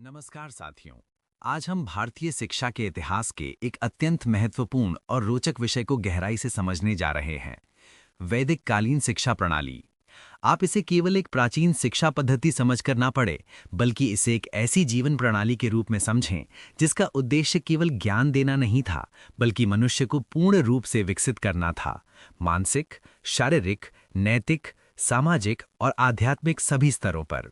नमस्कार साथियों। आज हम भारतीय शिक्षा के इतिहास के एक अत्यंत महत्वपूर्ण और रोचक विषय को गहराई से समझने जा रहे हैं। वैदिक कालीन शिक्षा प्रणाली। आप इसे केवल एक प्राचीन शिक्षा पद्धति समझकर ना पढ़े, बल्कि इसे एक ऐसी जीवन प्रणाली के रूप में समझें जिसका उद्देश्य केवल ज्ञान देना नहीं था, बल्कि मनुष्य को पूर्ण रूप से विकसित करना था। मानसिक, शारीरिक, नैतिक, सामाजिक और आध्यात्मिक सभी स्तरों पर।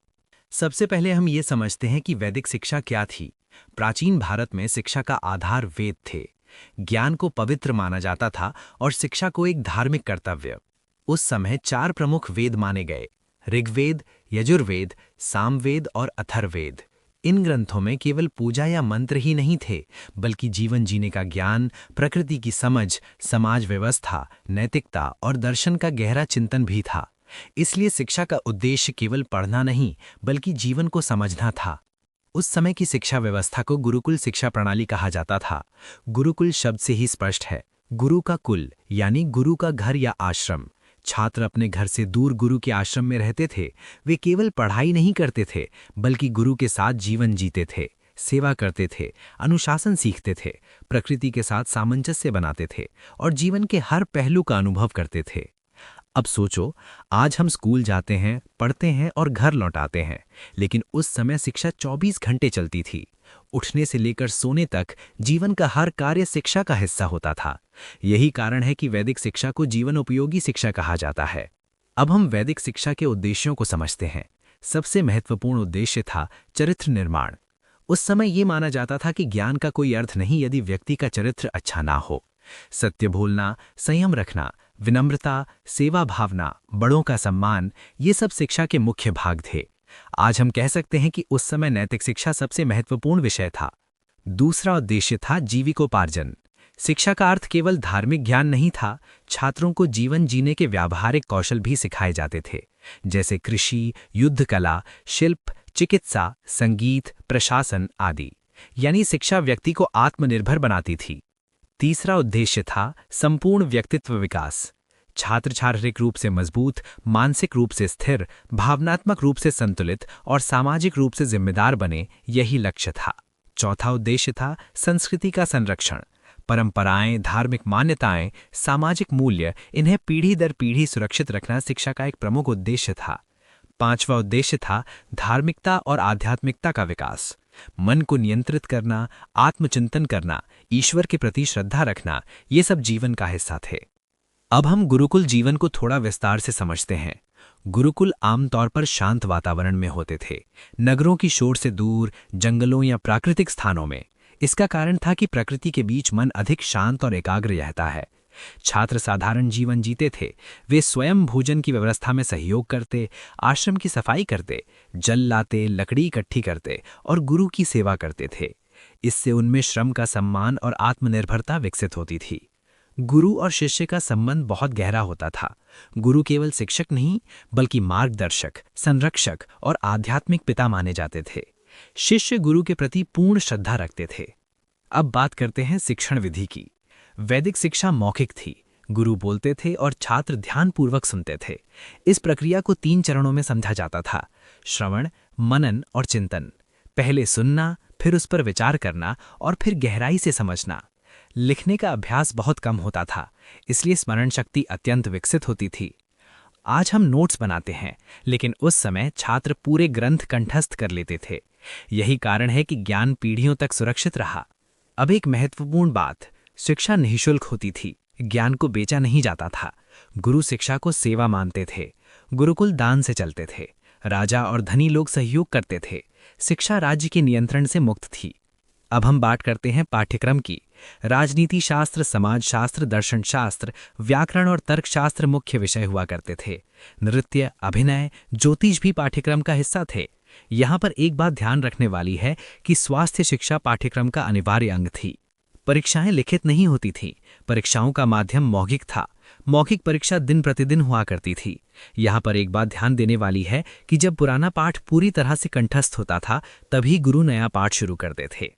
सबसे पहले हम ये समझते हैं कि वैदिक शिक्षा क्या थी। प्राचीन भारत में शिक्षा का आधार वेद थे। ज्ञान को पवित्र माना जाता था और शिक्षा को एक धार्मिक कर्तव्य। उस समय 4 प्रमुख वेद माने गए: ऋग्वेद, यजुर्वेद, सामवेद और अथर्ववेद। इन ग्रंथों में केवल पूजा या मंत्र ही नहीं थे, बल्कि जीवन जीने का ज्ञान, प्रकृति की समझ, समाज व्यवस्था, नैतिकता और दर्शन का गहरा चिंतन भी था। इसलिए शिक्षा का उद्देश्य केवल पढ़ना नहीं, बल्कि जीवन को समझना था। उस समय की शिक्षा व्यवस्था को गुरुकुल शिक्षा प्रणाली कहा जाता था। गुरुकुल शब्द से ही स्पष्ट है। गुरु का कुल यानी गुरु का घर या आश्रम। छात्र अपने घर से दूर गुरु के आश्रम में रहते थे। वे केवल पढ़ाई नहीं करते थे, बल्कि गुरु के साथ जीवन जीते थे, सेवा करते थे, अनुशासन सीखते थे, प्रकृति के साथ सामंजस्य बनाते थे और जीवन के हर पहलू का अनुभव करते थे। अब सोचो, आज हम स्कूल जाते हैं, पढ़ते हैं और घर लौट आते हैं, लेकिन उस समय शिक्षा 24 घंटे चलती थी। उठने से लेकर सोने तक जीवन का हर कार्य शिक्षा का हिस्सा होता था। यही कारण है कि वैदिक शिक्षा को जीवन उपयोगी शिक्षा कहा जाता है। अब हम वैदिक शिक्षा के उद्देश्यों को समझते हैं। सबसे महत्वपूर्ण उद्देश्य था चरित्र निर्माण। उस समय ये माना जाता था कि ज्ञान का कोई अर्थ नहीं यदि व्यक्ति का चरित्र अच्छा ना हो। सत्य बोलना, संयम रखना, विनम्रता, सेवा भावना, बड़ों का सम्मान, ये सब शिक्षा के मुख्य भाग थे। आज हम कह सकते हैं कि उस समय नैतिक शिक्षा सबसे महत्वपूर्ण विषय था। दूसरा उद्देश्य था जीविकोपार्जन। शिक्षा का अर्थ केवल धार्मिक ज्ञान नहीं था, छात्रों को जीवन जीने के व्यावहारिक कौशल भी सिखाए जाते थे, जैसे कृषि, युद्ध कला, शिल्प, चिकित्सा, संगीत, प्रशासन आदि। यानी शिक्षा व्यक्ति को आत्मनिर्भर बनाती थी। तीसरा उद्देश्य था संपूर्ण व्यक्तित्व विकास। छात्र शारीरिक रूप से मजबूत, मानसिक रूप से स्थिर, भावनात्मक रूप से संतुलित और सामाजिक रूप से जिम्मेदार बने, यही लक्ष्य था। चौथा उद्देश्य था संस्कृति का संरक्षण। परंपराएं, धार्मिक मान्यताएं, सामाजिक मूल्य, इन्हें पीढ़ी दर पीढ़ी सुरक्षित रखना शिक्षा का एक प्रमुख उद्देश्य था। पांचवा उद्देश्य था धार्मिकता और आध्यात्मिकता का विकास। मन को नियंत्रित करना, आत्मचिंतन करना, ईश्वर के प्रति श्रद्धा रखना, ये सब जीवन का हिस्सा थे। अब हम गुरुकुल जीवन को थोड़ा विस्तार से समझते हैं। गुरुकुल आमतौर पर शांत वातावरण में होते थे, नगरों की शोर से दूर, जंगलों या प्राकृतिक स्थानों में। इसका कारण था कि प्रकृति के बीच मन अधिक शांत और एकाग्र रहता है। छात्र साधारण जीवन जीते थे। वे स्वयं भोजन की व्यवस्था में सहयोग करते, आश्रम की सफाई करते, जल लाते, लकड़ी इकट्ठी करते और गुरु की सेवा करते थे। इससे उनमें श्रम का सम्मान और आत्मनिर्भरता विकसित होती थी। गुरु और शिष्य का संबंध बहुत गहरा होता था। गुरु केवल शिक्षक नहीं, बल्कि मार्गदर्शक, संरक्षक और आध्यात्मिक पिता माने जाते थे। शिष्य गुरु के प्रति पूर्ण श्रद्धा रखते थे। अब बात करते हैं शिक्षण विधि की। वैदिक शिक्षा मौखिक थी। गुरु बोलते थे और छात्र ध्यानपूर्वक सुनते थे। इस प्रक्रिया को 3 चरणों में समझा जाता था: श्रवण, मनन और चिंतन। पहले सुनना, फिर उस पर विचार करना और फिर गहराई से समझना। लिखने का अभ्यास बहुत कम होता था, इसलिए स्मरण शक्ति अत्यंत विकसित होती थी। आज हम नोट्स बनाते हैं, लेकिन उस समय छात्र पूरे ग्रंथ कंठस्थ कर लेते थे। यही कारण है कि ज्ञान पीढ़ियों तक सुरक्षित रहा। अब एक महत्वपूर्ण बात, शिक्षा निःशुल्क होती थी। ज्ञान को बेचा नहीं जाता था। गुरु शिक्षा को सेवा मानते थे। गुरुकुल दान से चलते थे। राजा और धनी लोग सहयोग करते थे। शिक्षा राज्य के नियंत्रण से मुक्त थी। अब हम बात करते हैं पाठ्यक्रम की। राजनीति शास्त्र, समाज शास्त्र, दर्शन शास्त्र, व्याकरण और तर्कशास्त्र मुख्य विषय हुआ करते थे। नृत्य, अभिनय, ज्योतिष भी पाठ्यक्रम का हिस्सा थे। यहाँ पर एक बात ध्यान रखने वाली है कि स्वास्थ्य शिक्षा पाठ्यक्रम का अनिवार्य अंग थी। परीक्षाएं लिखित नहीं होती थीं। परीक्षाओं का माध्यम मौखिक था। मौखिक परीक्षा दिन प्रतिदिन हुआ करती थी। यहाँ पर एक बात ध्यान देने वाली है कि जब पुराना पाठ पूरी तरह से कंठस्थ होता था, तभी गुरु नया पाठ शुरू करते थे।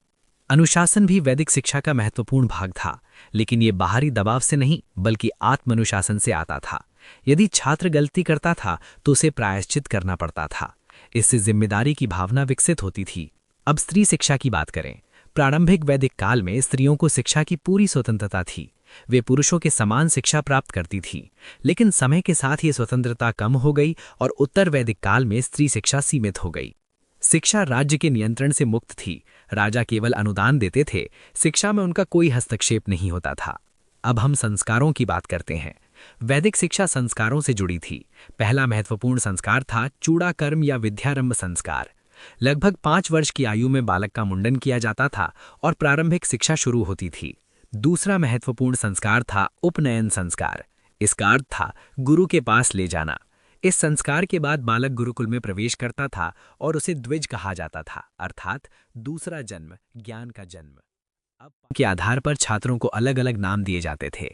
अनुशासन भी वैदिक शिक्षा का महत्वपूर्ण भाग था, लेकिन ये बाहरी दबाव से नहीं, बल्कि आत्मानुशासन से आता था। यदि छात्र गलती करता था तो उसे प्रायश्चित करना पड़ता था। इससे जिम्मेदारी की भावना विकसित होती थी। अब स्त्री शिक्षा की बात करें। प्रारंभिक वैदिक काल में स्त्रियों को शिक्षा की पूरी स्वतंत्रता थी। वे पुरुषों के समान शिक्षा प्राप्त करती थी। लेकिन समय के साथ ये स्वतंत्रता कम हो गई और उत्तर वैदिक काल में स्त्री शिक्षा सीमित हो गई। शिक्षा राज्य के नियंत्रण से मुक्त थी। राजा केवल अनुदान देते थे, शिक्षा में उनका कोई हस्तक्षेप नहीं होता था। अब हम संस्कारों की बात करते हैं। वैदिक शिक्षा संस्कारों से जुड़ी थी। पहला महत्वपूर्ण संस्कार था चूड़ाकर्म या विद्यारंभ संस्कार। लगभग 5 वर्ष की आयु में बालक का मुंडन किया जाता था और प्रारंभिक शिक्षा शुरू होती थी। दूसरा महत्वपूर्ण संस्कार था उपनयन संस्कार। इसका अर्थ था गुरु के पास ले जाना। इस संस्कार के बाद बालक गुरुकुल में प्रवेश करता था और उसे द्विज कहा जाता था, अर्थात दूसरा जन्म, ज्ञान का जन्म। अब के आधार पर छात्रों को अलग अलग नाम दिए जाते थे।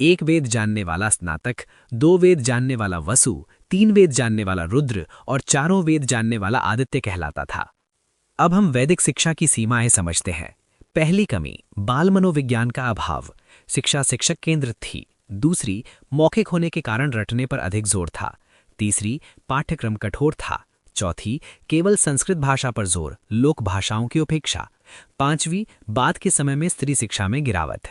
1 वेद जानने वाला स्नातक, 2 वेद जानने वाला वसु, 3 वेद जानने वाला रुद्र और 4 वेद जानने वाला आदित्य कहलाता था। अब हम वैदिक शिक्षा की सीमाएं समझते हैं। पहली कमी, बाल मनोविज्ञान का अभाव। शिक्षा शिक्षक केंद्रित थी। दूसरी, मौखिक होने के कारण रटने पर अधिक जोर था। तीसरी, पाठ्यक्रम कठोर था। चौथी, केवल संस्कृत भाषा पर जोर, लोक भाषाओं की उपेक्षा। पांचवी, बाद के समय में स्त्री शिक्षा में गिरावट।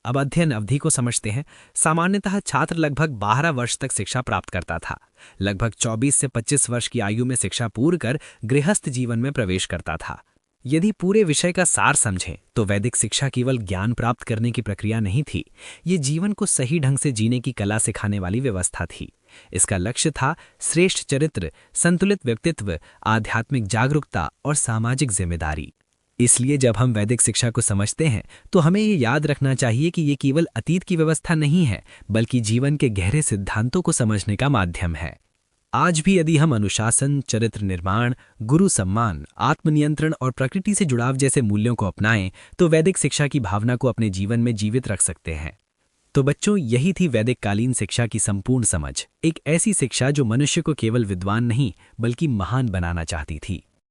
अब अध्ययन अवधि को समझते हैं। सामान्यतः छात्र लगभग 12 वर्ष तक शिक्षा प्राप्त करता था। लगभग 24 से 25 वर्ष की आयु में शिक्षा पूर्ण कर गृहस्थ जीवन में प्रवेश करता था। यदि पूरे विषय का सार समझें तो वैदिक शिक्षा केवल ज्ञान प्राप्त करने की प्रक्रिया नहीं थी, ये जीवन को सही ढंग से जीने की कला सिखाने वाली व्यवस्था थी। इसका लक्ष्य था श्रेष्ठ चरित्र, संतुलित व्यक्तित्व, आध्यात्मिक जागरूकता और सामाजिक जिम्मेदारी। इसलिए जब हम वैदिक शिक्षा को समझते हैं तो हमें ये याद रखना चाहिए कि ये केवल अतीत की व्यवस्था नहीं है, बल्कि जीवन के गहरे सिद्धांतों को समझने का माध्यम है। आज भी यदि हम अनुशासन, चरित्र निर्माण, गुरु सम्मान, आत्मनियंत्रण और प्रकृति से जुड़ाव जैसे मूल्यों को अपनाएं तो वैदिक शिक्षा की भावना को अपने जीवन में जीवित रख सकते हैं। तो बच्चों, यही थी वैदिक कालीन शिक्षा की संपूर्ण समझ। एक ऐसी शिक्षा जो मनुष्य को केवल विद्वान नहीं बल्कि महान बनाना चाहती थी।